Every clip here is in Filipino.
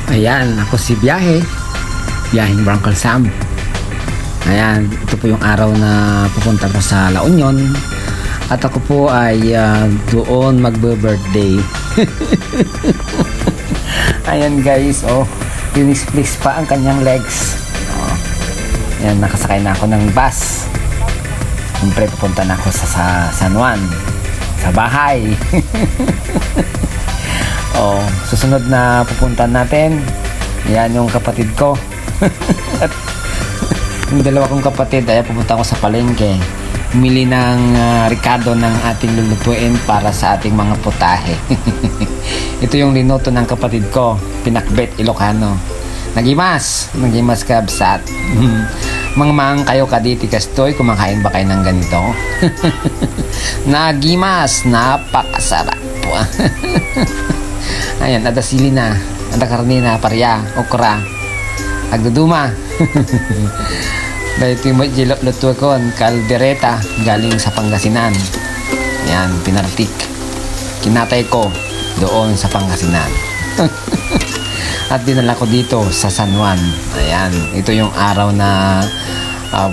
Ayan, ako si Biyaheng Bangkal Sam. Ayan, ito po yung araw na pupunta ko sa La Union. At ako po ay doon magbe-birthday. Ayan guys, pinis-plis pa ang kanyang legs. Ayan, nakasakay na ako ng bus. Siyempre, pupunta na ako sa San Juan, sa bahay. Susunod na pupunta natin, yan yung kapatid ko. At yung dalawa kong kapatid ay pupunta ako sa palengke, umili ng ricado ng ating lulutuin para sa ating mga putahe. Ito yung linuto ng kapatid ko, pinakbet Ilocano. Nagimas kabsat. Mang kayo kaditi kastoy, kumakain ba kayo ng ganito? Nagimas, napakasarap. Ayan, ada sili na, ada karne na, parya, okra, agduduma. Dahil ito yung luto ko, kaldereta, galing sa Pangasinan. Ayan, pinartik. Kinatay ko doon sa Pangasinan. At dinala ko dito sa San Juan. Ayan, ito yung araw na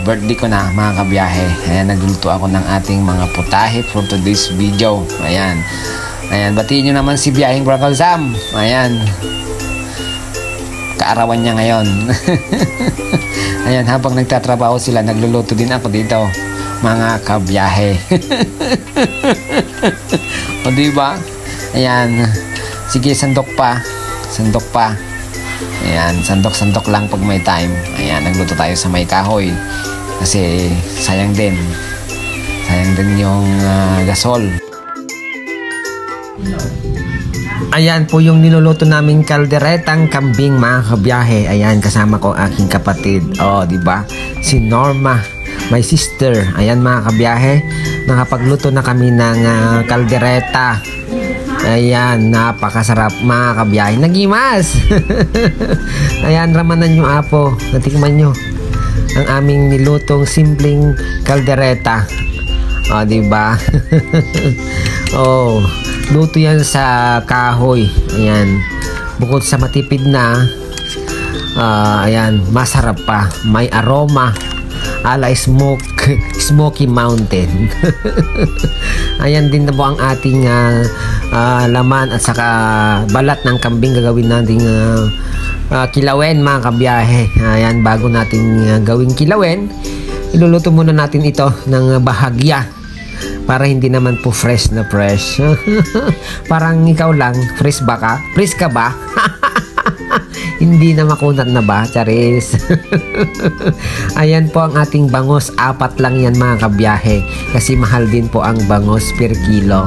birthday ko na, mga kabiyahe. Ayan, nagluluto ako ng ating mga putahe for today's video. Ayan. Ayan, batiin nyo naman si Biyaheng Bangkal Sam. Ayan, kaarawan niya ngayon. Ayan, habang nagtatrabaho sila, nagluluto din ako dito, mga kabiyahe. O diba? Ayan, sige, sandok pa. Ayan, sandok lang pag may time. Ayan, nagluto tayo sa may kahoy kasi sayang din yung gasol. Ayan po yung niluluto naming kalderetang kambing, mga kabiyahe. Ayan, kasama ko aking kapatid. Diba? Si Norma, my sister. Ayan, mga kabiyahe, nakapagluto na kami ng kaldereta. Ayan, napakasarap, mga kabiyahe. Nagimas! Ayan, ramanan nyo apo. Natikman nyo ang aming nilutong simpleng kaldereta. Diba? Luto yan sa kahoy. Ayan, bukod sa matipid na, ayan, masarap pa. May aroma ala Smoky Mountain. Ayan din na po ang ating laman at saka balat ng kambing gagawin nating kilawin, mga kabiyahe. Ayan, bago natin gawing kilawin, iluluto muna natin ito ng bahagya para hindi naman po fresh na fresh. Parang ikaw lang, fresh ka ba? Hindi na makunat na ba, Charis? Ayan po ang ating bangos. 4 lang yan, mga kabiyahe, kasi mahal din po ang bangos per kilo.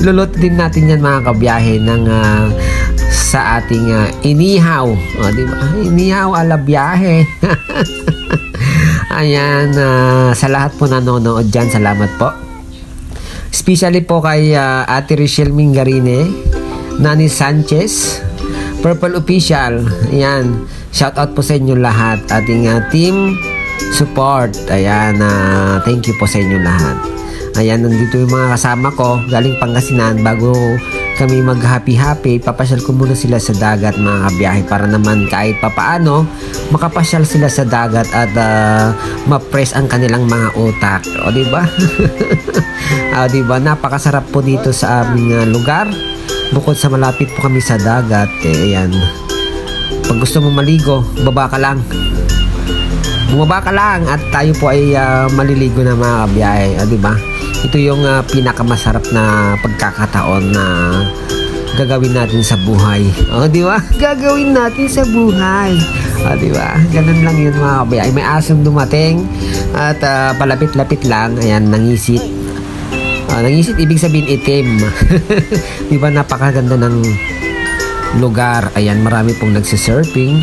Luluto din natin yan, mga kabiyahe, sa ating inihaw. Diba? Inihaw ala biyahe. Ayan, sa lahat po nanonood dyan, salamat po. Especially po kay Ate Richelle Mingarine, Nani Sanchez, Purple Official. Ayan, shout out po sa inyo lahat. Ating team support. Ayan, thank you po sa inyo lahat. Ayan, nandito yung mga kasama ko galing Pangasinan. Bago kami mag-happy, papasyal ko muna sila sa dagat, mga kabiyahe, para naman kahit papaano makapasyal sila sa dagat at ma-press ang kanilang mga utak. Diba? Diba? Napakasarap po dito sa aming lugar. Bukod sa malapit po kami sa dagat, ayan, pag gusto mo maligo, bumaba ka lang at tayo po ay maliligo na, mga kabiyahe. Diba? Ito yung pinakamasarap na pagkakataon na gagawin natin sa buhay. Diba? Gagawin natin sa buhay. Diba? Ganun lang yun, mga kabiyahe. May asong dumating at palapit-lapit lang. Ayan, nangisit. Nangisit, ibig sabihin itim. Diba, napakaganda ng lugar. Ayan, marami pong nagsisurfing.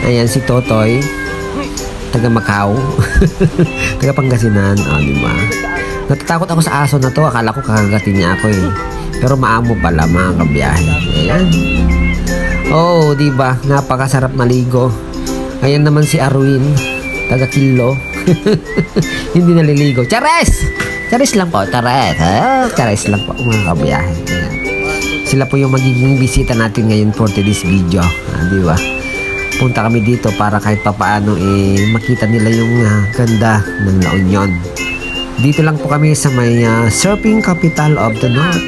Ayan, si Totoy, taga Macau. Taga Pangasinan. Diba? Natatakot ako sa aso na to. Akala ko kakagatin niya ako eh. Pero maamo pala, mga kabiyahe. Ayan. Diba? Napakasarap maligo. Ayan naman si Arwin, taga Kilo. Hindi naliligo. Charis lang po. Charis lang po, mga kabiyahe. Ayan. Sila po yung magiging bisita natin ngayon for today's video. Di ba? Punta kami dito para kahit papaano makita nila yung ganda ng La Union. Dito lang po kami sa may surfing capital of the North,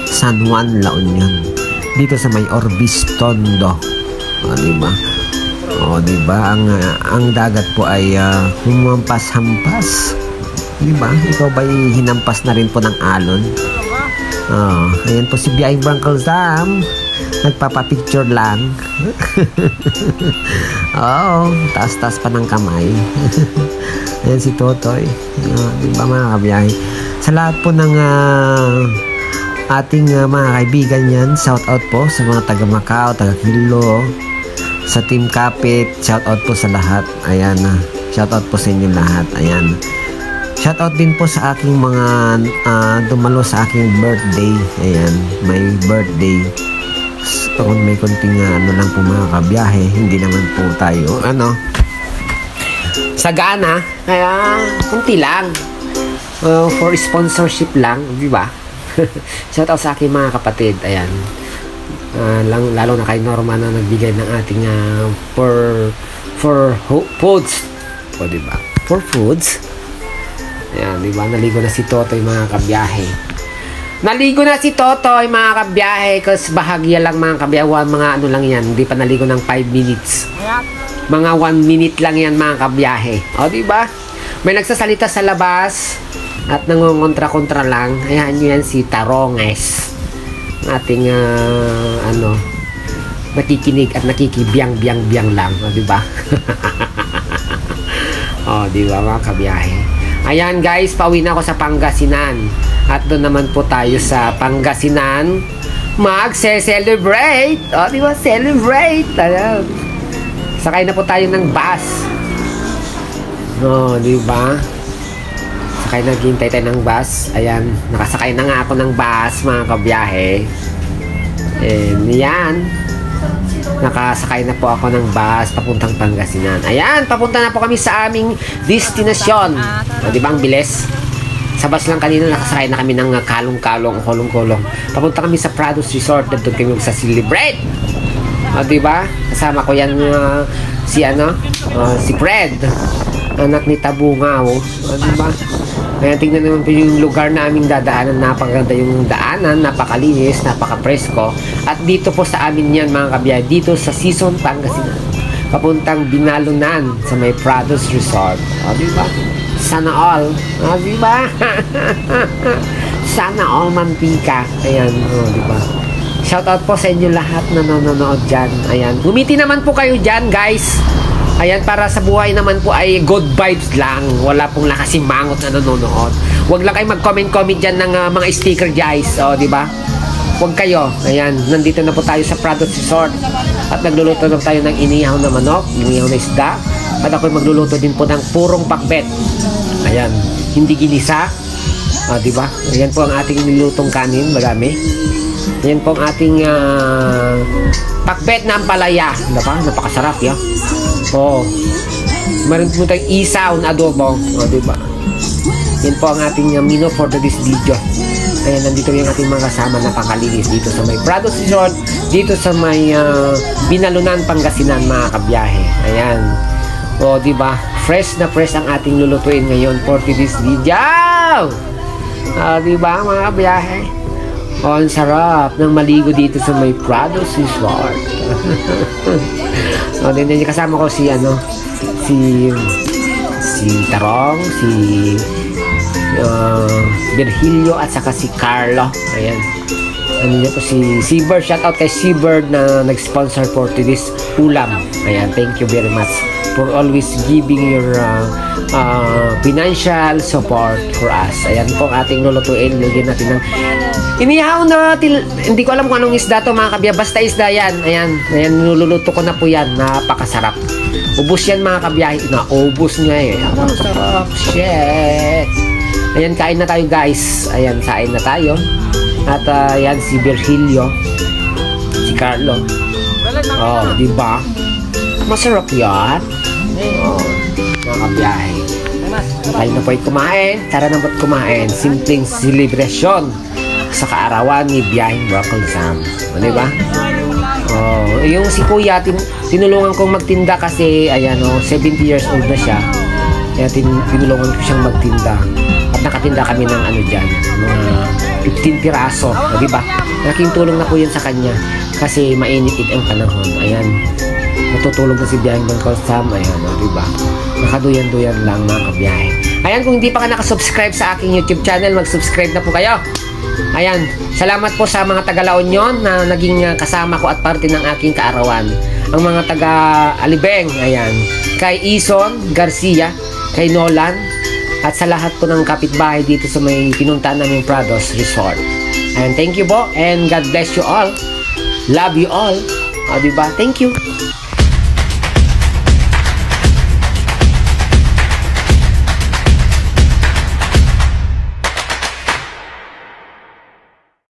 San Juan, La Union. Dito sa may Orbis Tondo. Di ba? Di ba? Ang dagat po ay humampas-hampas. Di ba? Ikaw ba'y hinampas na rin po ng alon? Ayan po si B.I. Brankle Sam. Nagpapapicture lang. Taas-taas pa ng kamay. Ayan si Totoy. Di ba mga kabiyahe? Sa lahat po ng ating mga kaibigan yan, shout out po sa mga taga Macau, taga Kilo, sa Team Kapit, shout out po sa lahat. Ayan, shout out po sa inyo lahat. Ayan. Shout out din po sa aking mga dumalo sa aking birthday. Ayan, may birthday. So, may konting lang po mga kabiyahe, hindi naman po tayo sagana, kaya kunti lang for sponsorship lang, di ba? Shout out sa aking mga kapatid. Ayan, lalo na kay Norma na nagbigay ng ating for foods, di ba? For foods. Ayan, di ba? Naligo na si Totoy mga kabiyahe. Naligo na si Totoy mga kabiyahe, kasi bahagya lang mga kabiyahe. Mga lang yan, hindi pa naligo ng 5 minutes. Mga 1 minute lang yan mga kabiyahe. Di ba? May nagsasalita sa labas at nangongontra-kontra lang. Ayan nyo yan si Taronges. Ating nakikinig at nakikibiyang-biyang-biyang lang. Di ba? Di ba mga kabiyahe? Ayan guys, pauwi na ako sa Pangasinan. At doon naman po tayo sa Pangasinan magse-celebrate. Di ba? Celebrate. Ayan. Sakay na po tayo ng bus. Di ba? Sakay na, hintay tayo ng bus. Ayan, nakasakay na nga ako ng bus mga kabiyahe. Yan. Nakasakay na po ako ng bus papuntang Pangasinan. Ayan, papunta na po kami sa aming destinasyon. Di ba ang bilis? Sa bus lang kanina nakasakay na kami ng kalong-kalong, kolong-kolong. Papunta kami sa Prados Resort. Doon kami sa celebrate. Di ba? Kasama ko yan si Fred, anak ni Tabungaw. Di ba? Kaya tingnan naman po yung lugar na aming dadaanan. Napakaganda yung daanan, napakalinis, napaka-presko. At dito po sa amin yan mga kabiyahe, dito sa Season Pangasinan, papuntang Binalunan sa may Prados Resort. Di ba? Sana all. Di ba? Sana all mantika. Ayan, di ba? Shoutout po sa inyo lahat na nanonood dyan. Ayan, gumiti naman po kayo dyan guys. Ayan, para sa buhay naman po ay good vibes lang. Wala pong nakasimangot na nanonood. Huwag lang kayo mag-comment dyan ng mga sticker guys. Di ba? Huwag kayo. Ayan, nandito na po tayo sa Prados Resort. At nagluluto na tayo ng inihaw na manok, inihaw na isda. At ako'y magluluto din po ng purong pakbet. Ayan, hindi ginisa. Di ba? Ayan po ang ating nilutong kanin, marami. Ayan po ang ating pakbet na ampalaya. Diba? Napakasarap yan. Meron po tayong isaw na adobo. Diba? Yan po ang ating menu for this video. Ayan, nandito yung ating mga kasama na pangkalinis dito sa may Prados Resort, dito sa may Binalunan, Pangasinan mga kabiyahe. Ayan. Diba? Fresh na fresh ang ating lulutuin ngayon for this video. Diba mga kabiyahe? Ang sarap ng maligo dito sa may Prados Resort. Then kasama ko si Tarong, si Virgilio at saka si Carlo. Ayan. Ano po si Seabird. Shout out kay Seabird na nag-sponsor for today's ulam. Ayan, thank you very much for always giving your financial support for us. Ayan po ang ating lulutuin. Lagyan natin ng inihaw na hindi ko alam kung anong isda to mga kabiya. Basta isda yan. Ayan, niluluto ko na po yan. Napakasarap. Ubus yan mga kabiyahe. Naubos niya eh. Ang sarap. Shit. Ayan, kain na tayo guys. Ayan, kain na tayo. At ayan si Virgilio, si Carlo. Diba? Masarap yan. Mga kabiyahe. Tayo na po'y kumain. Tara na ba't kumain? Simpleng celebration sa kaarawan ni Biyaheng Bicol Sam. O, diba? Oh, yung si Kuya, tinulungan kong magtinda kasi, ayan, 70 years old na siya. Kaya tinulungan ko siyang magtinda. At nakatinda kami ng ano dyan, mga 15 piraso. O, diba? Malaking tulong na po yun sa kanya. Kasi mainit ang panahon. Ayan. Natutulog na si Biyaheng Bicol Sam. Ayan, diba? Nakaduyan-duyan lang mga kabiyahe. Ayan, kung hindi pa ka nakasubscribe sa aking YouTube channel, mag-subscribe na po kayo. Ayan, salamat po sa mga taga La Union na naging kasama ko at parte ng aking kaarawan. Ang mga taga Alibeng, ayan, kay Ison Garcia, kay Nolan, at sa lahat po ng kapitbahay dito sa may pinuntahan naming Prados Resort. And thank you po, and God bless you all. Love you all. O, diba? Thank you.